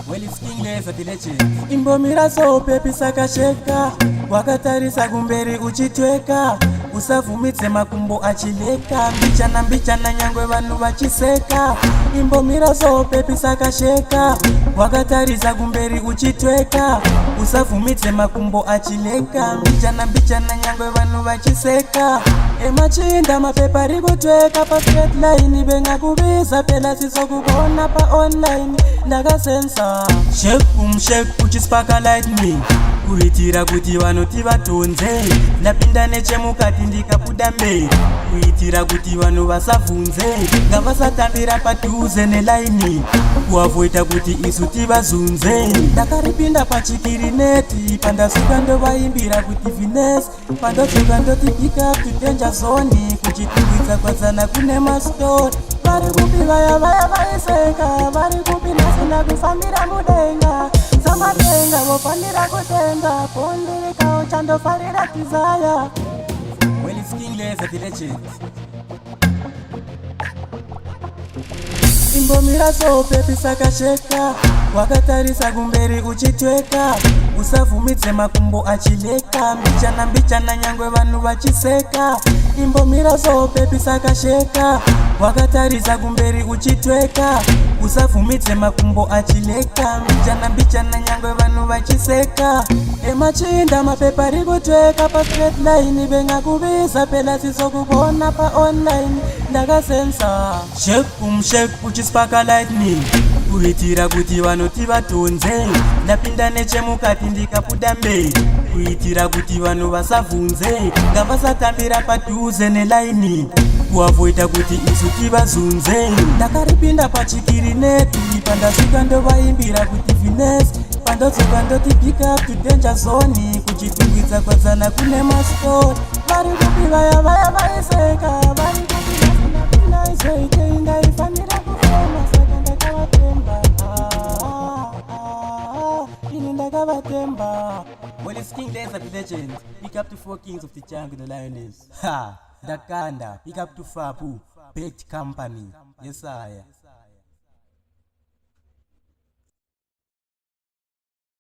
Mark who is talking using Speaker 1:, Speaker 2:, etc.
Speaker 1: Well, it's King Laser the legend. Imbomira so pepi sakasheka, wakatarisa kumberi uchitweka, usavumitse makumbo achileka, mbichana nyangwe vanhu vachiseka. Imbomira so pepi sakasheka, wakatarisa kumberi uchitweka, usavumitse makumbo achileka, mbichana nyangwe vanhu vachiseka. Emachinda mapepa rikutweka pa straight line, bengakubiza phela sizokubona pa online ndakasensa. Shake uchispaka lightning, kuitira kuti vanoti vatonze, ndapinda nechemukati ndikabuda mberi, kuitira kuti vanhu vasavhunze, ngavasatambira padhuze nelaini, kuavoida kuti isu tivazunze. Ndakaripinda pachikirineti, pandasvika ndovaimbira kuti Venus, pandodzoka ndoti pick up to danger zone, kuchitungidza kwadzana kune mastori. Vari kupi vaya vaiseka, vari kupi nasina kufambira mudenga, samatenga vofanira kutenga, pondirikawo chandofarira tizaya. Well, it's King Laser the legend. Imbomira so pepi sakasheka, wakatarisa kumberi uchitweka, usavumitse makumbo achileka, mbichana nyangwe vanhu vachiseka. Imbomira so pepi sakasheka, wakatarisa kumberi uchitweka, usavumitse makumbo achileka, mbichana nyangwe vanhu vachiseka. Emachinda mapepa rikutweka pa straight line, bengakubiza phela sizokubona pa online ndakasensa. Shake uchispaka lightning, kuitira kuti vanoti vatonze, ndapinda nechemukati ndikabuda mberi, kuitira kuti vanhu vasavhunze, ngavasatambira padhuze nelaini, kuavoida kuti isu tivazunze. Ndakaripinda pachikirineti, pandasvika ndovaimbira kuti Venus, pandodzoka ndoti pick up to danger zone, kuchitungidza kwadzana kune mastori. Vari kupi vaya vaiseka, vari kupi nasina izeke, ndaifanira kufema saka ndakavatemba, ini ndakavatemba. Well, it's King Laser the legend. Pick up to 4 kings of the jungle, the lioness. Ha! Dakanda, pick up to Fabu, Bait Company. Yes, I.